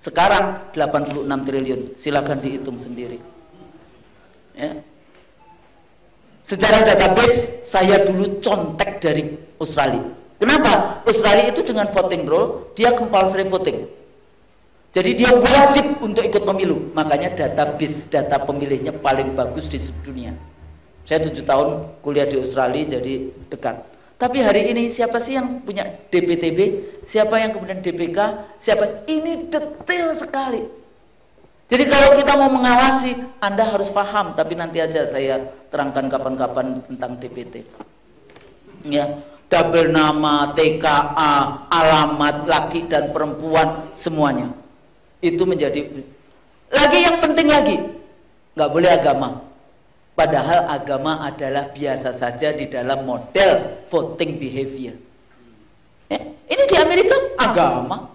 Sekarang 86 triliun. Silakan dihitung sendiri. Ya. Secara database saya dulu contek dari Australia. Kenapa? Australia itu dengan voting roll dia compulsory voting. Jadi dia wajib untuk ikut pemilu. Makanya database data pemilihnya paling bagus di dunia. Saya 7 tahun kuliah di Australia jadi dekat. Tapi hari ini siapa sih yang punya DPTB? Siapa yang kemudian DPK? Siapa? Ini detail sekali. Jadi kalau kita mau mengawasi, Anda harus paham. Tapi nanti aja saya terangkan kapan-kapan tentang DPT. Ya, double nama, TKA, alamat laki dan perempuan semuanya. Itu menjadi. Lagi yang penting lagi, nggak boleh agama. Padahal agama adalah biasa saja di dalam model voting behavior. Ya, ini di Amerika agama.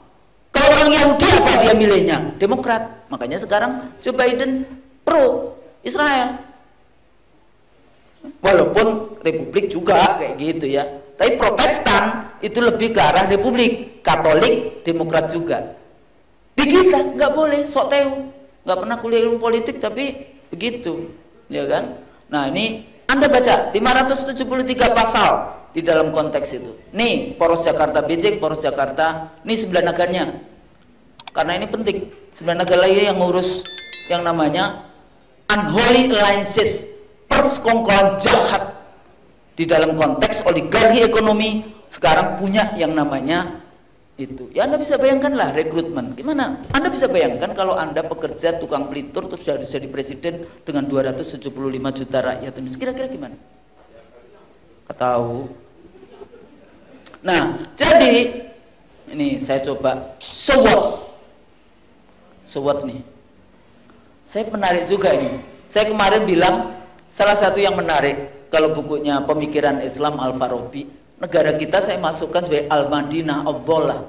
Kalau orang Yahudi apa dia milihnya? Demokrat. Makanya sekarang Joe Biden pro Israel. Walaupun Republik juga kayak gitu ya. Tapi Protestan itu lebih ke arah Republik. Katolik, Demokrat juga. Di kita nggak boleh sok tahu. Nggak pernah kuliah ilmu politik tapi begitu. Ya kan? Nah ini Anda baca 573 pasal di dalam konteks itu. Nih Poros Jakarta BJ, Poros Jakarta, ini 9 negaranya. Karena ini penting. 9 negara lagi yang ngurus yang namanya unholy alliances, persekongkolan jahat di dalam konteks oligarki ekonomi sekarang punya yang namanya itu. Ya Anda bisa bayangkan lah rekrutmen. Gimana? Anda bisa bayangkan kalau Anda pekerja tukang pelitur terus harus jadi presiden dengan 275 juta rakyat Indonesia. Kira-kira gimana? Nggak tahu. Nah, jadi ini saya coba so what nih. Saya menarik juga ini. Saya kemarin bilang salah satu yang menarik kalau bukunya Pemikiran Islam Al-Farabi, negara kita saya masukkan sebagai Al-Madinah Abdullah.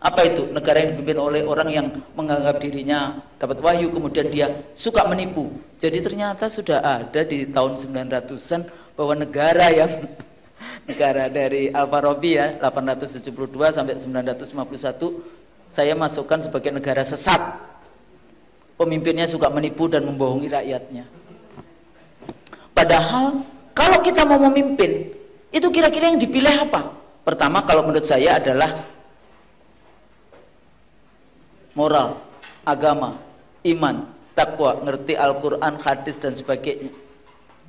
Apa itu? Negara yang dipimpin oleh orang yang menganggap dirinya dapat wahyu, kemudian dia suka menipu. Jadi ternyata sudah ada di tahun 900-an bahwa negara yang negara dari Al-Farabi ya, 872 sampai 951 saya masukkan sebagai negara sesat. Pemimpinnya suka menipu dan membohongi rakyatnya. Padahal kalau kita mau memimpin, itu kira-kira yang dipilih apa? Pertama kalau menurut saya adalah moral, agama, iman, takwa, ngerti Al-Quran, hadis dan sebagainya.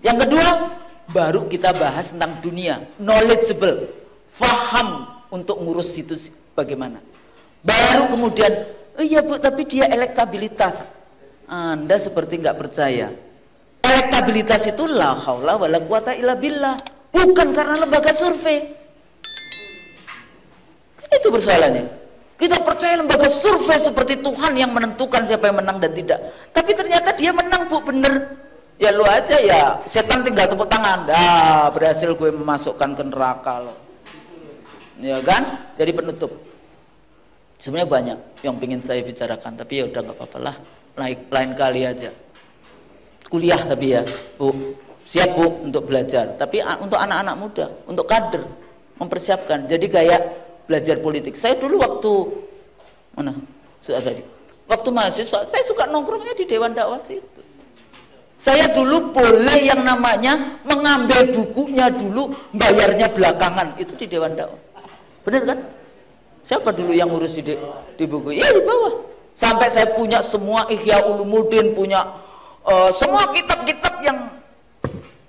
Yang kedua, baru kita bahas tentang dunia, knowledgeable, faham untuk ngurus itu bagaimana. Baru kemudian, oh iya Bu, tapi dia elektabilitas. Anda seperti nggak percaya. Elektabilitas itu la haula wala quwata illa billah, bukan karena lembaga survei. Kan itu persoalannya. Kita percaya lembaga survei seperti Tuhan yang menentukan siapa yang menang dan tidak. Tapi ternyata dia menang Bu, bener. Ya lu aja ya, setan tinggal tepuk tangan. Dah berhasil gue memasukkan ke neraka lo. Ya kan? Jadi penutup. Sebenarnya banyak yang ingin saya bicarakan, tapi ya udah nggak apa-apa lah. Lain kali aja. Kuliah tapi ya Bu, siap Bu untuk belajar. Tapi untuk anak-anak muda, untuk kader, mempersiapkan. Jadi kayak belajar politik. Saya dulu waktu mana? Sudah tadi. Waktu mahasiswa, saya suka nongkrongnya di Dewan Dakwah situ. Saya dulu boleh yang namanya mengambil bukunya dulu, bayarnya belakangan. Itu di Dewan Dakwah. Bener kan? Siapa dulu yang ngurus di buku? Ya di bawah. Sampai saya punya semua Ihya Ulumuddin, punya semua kitab-kitab yang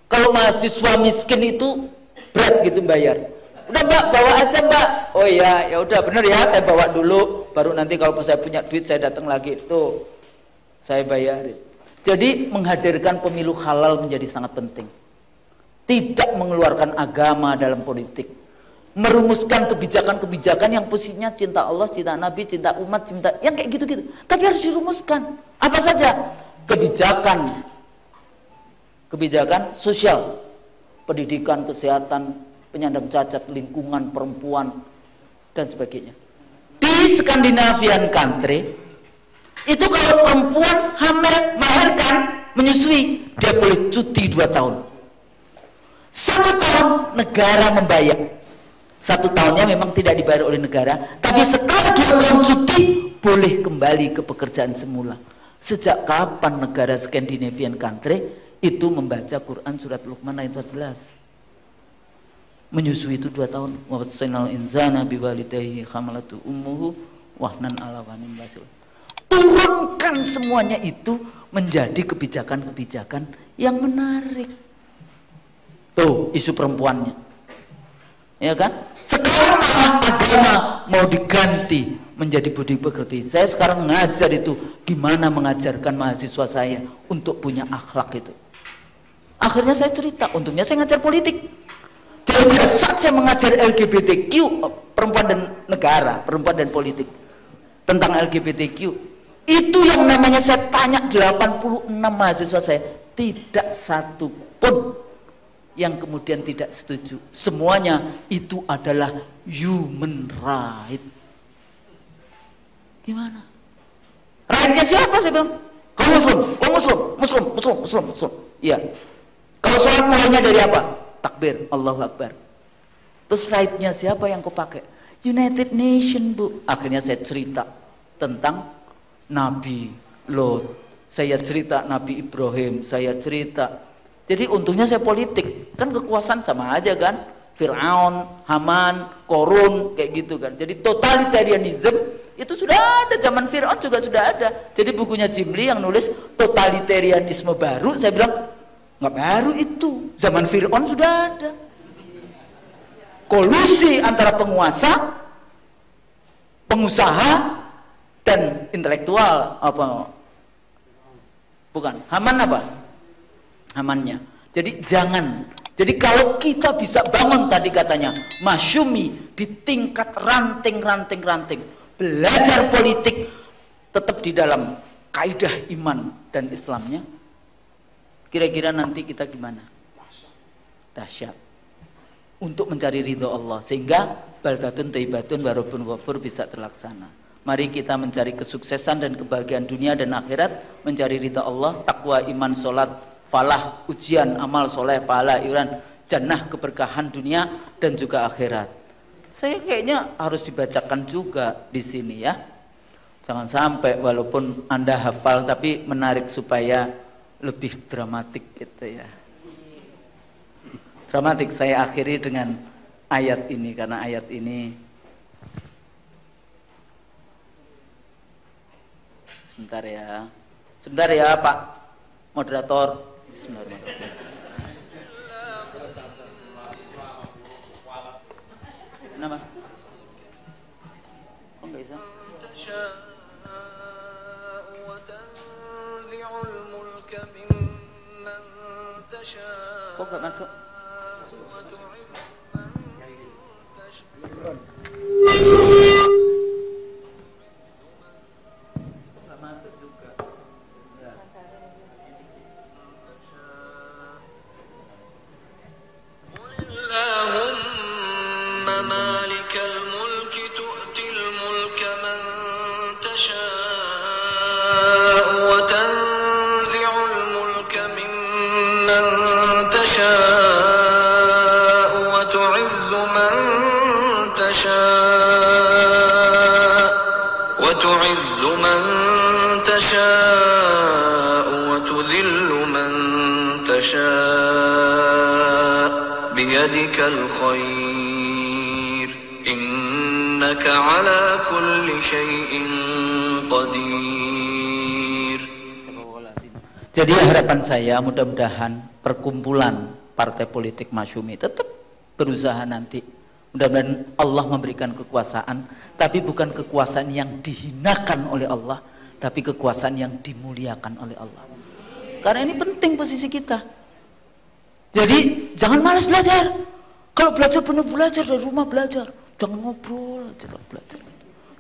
kalau mahasiswa miskin itu berat gitu bayar. Udah Mbak, bawa aja Mbak. Oh iya, ya udah bener ya, saya bawa dulu. Baru nanti kalau saya punya duit saya datang lagi. Tuh, saya bayarin. Jadi menghadirkan pemilu halal menjadi sangat penting. Tidak mengeluarkan agama dalam politik. Merumuskan kebijakan-kebijakan yang posisinya cinta Allah, cinta Nabi, cinta umat, cinta yang kayak gitu-gitu. Tapi harus dirumuskan. Apa saja? Kebijakan sosial, pendidikan, kesehatan, penyandang cacat, lingkungan, perempuan dan sebagainya. Di Scandinavian country itu kalau perempuan hamil, melahirkan, menyusui, dia boleh cuti 2 tahun. 1 tahun negara membayar. 1 tahunnya memang tidak dibayar oleh negara, tapi setelah 2 tahun cuti boleh kembali ke pekerjaan semula. Sejak kapan negara Scandinavian country itu membaca Quran surat Luqman ayat 14? Menyusui itu 2 tahun. Wa wasainal insana biwalidayhi hamalatu ummuhu wahnan ala wahnin wasil. Turunkan semuanya itu menjadi kebijakan-kebijakan yang menarik. Tuh isu perempuannya, ya kan? Sekarang agama mau diganti menjadi budi pekerti. Saya sekarang ngajar itu gimana mengajarkan mahasiswa saya untuk punya akhlak itu. Akhirnya saya cerita, untungnya saya ngajar politik. Dan saat saya mengajar LGBTQ, perempuan dan negara, perempuan dan politik, tentang LGBTQ, itu yang namanya saya tanya 86 mahasiswa saya, tidak satu pun yang kemudian tidak setuju. Semuanya itu adalah human right. Gimana? Right-nya siapa? Saya bilang, kau Muslim. Iya. Kalau sholat mulainya dari apa? Takbir, Allahu Akbar. Terus right-nya siapa yang kau pakai? United Nation, Bu. Akhirnya saya cerita tentang Nabi Lot. Saya cerita Nabi Ibrahim. Saya cerita. Jadi untungnya saya politik, kan kekuasaan sama aja kan, Fir'aun, Haman, Korun, kayak gitu kan. Jadi totalitarianism itu sudah ada, zaman Fir'aun juga sudah ada. Jadi bukunya Jimli yang nulis totalitarianisme baru, saya bilang nggak baru itu, zaman Fir'aun sudah ada. Kolusi antara penguasa, pengusaha, dan intelektual apa? Bukan, Haman apa? Hamannya. Jadi jangan. Jadi kalau kita bisa bangun tadi katanya masyumi di tingkat ranting, belajar politik tetap di dalam kaidah iman dan Islamnya, kira-kira nanti kita gimana? Dahsyat. Untuk mencari ridho Allah sehingga baldatun thayyibatun wa rabbun ghafur bisa terlaksana. Mari kita mencari kesuksesan dan kebahagiaan dunia dan akhirat, mencari ridha Allah, takwa, iman, sholat, falah, ujian, amal, soleh, pahala, iuran, jannah, keberkahan dunia dan juga akhirat. Saya kayaknya harus dibacakan juga di sini ya. Jangan sampai walaupun Anda hafal tapi menarik supaya lebih dramatik gitu ya. Dramatik. Saya akhiri dengan ayat ini karena ayat ini sebentar ya Pak moderator. Bismillahirrahmanirrahim. Kenapa? Kok nggak bisa? Kok nggak masuk? تعز من تشاء وتذل من تشاء بيدك الخير إنك على كل شيء قدير. Jadi harapan saya mudah-mudahan perkumpulan partai politik Masyumi tetap berusaha nanti, mudah-mudahan Allah memberikan kekuasaan, tapi bukan kekuasaan yang dihinakan oleh Allah, tapi kekuasaan yang dimuliakan oleh Allah. Karena ini penting posisi kita. Jadi jangan malas belajar. Kalau belajar benar belajar, dari rumah belajar, jangan ngobrol aja belajar.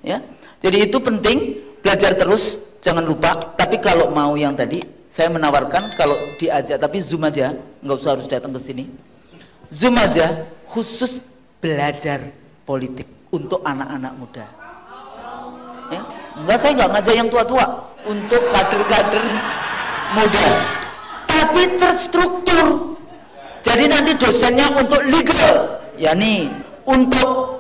Ya, jadi itu penting, belajar terus, jangan lupa. Tapi kalau mau yang tadi, saya menawarkan kalau diajak, tapi Zoom aja, nggak usah harus datang ke sini. Zoom aja, khusus belajar politik untuk anak-anak muda. Ya, enggak, saya nggak ngajak yang tua-tua, untuk kader-kader muda, tapi terstruktur. Jadi nanti dosennya untuk legal, yakni untuk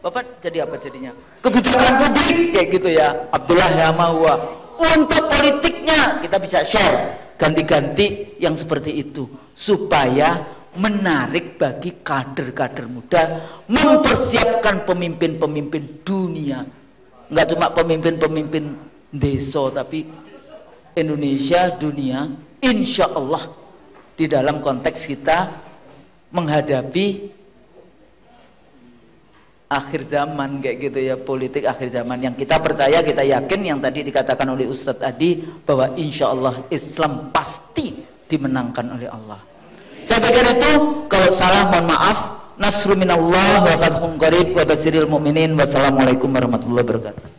Bapak jadi apa jadinya? Kebijakan publik kayak gitu ya. Abdullah ya mahwa. Untuk politiknya kita bisa share ganti-ganti yang seperti itu supaya menarik bagi kader-kader muda, mempersiapkan pemimpin-pemimpin dunia. Enggak cuma pemimpin-pemimpin desa tapi Indonesia, dunia, insya Allah di dalam konteks kita menghadapi akhir zaman kayak gitu ya, politik akhir zaman yang kita percaya, kita yakin yang tadi dikatakan oleh Ustadz tadi bahwa insya Allah Islam pasti dimenangkan oleh Allah. Saya pikir itu, kalau salah mohon maaf. Nasru minallah wa fathun qarib wa basiril mu'minin. Wassalamualaikum warahmatullahi wabarakatuh.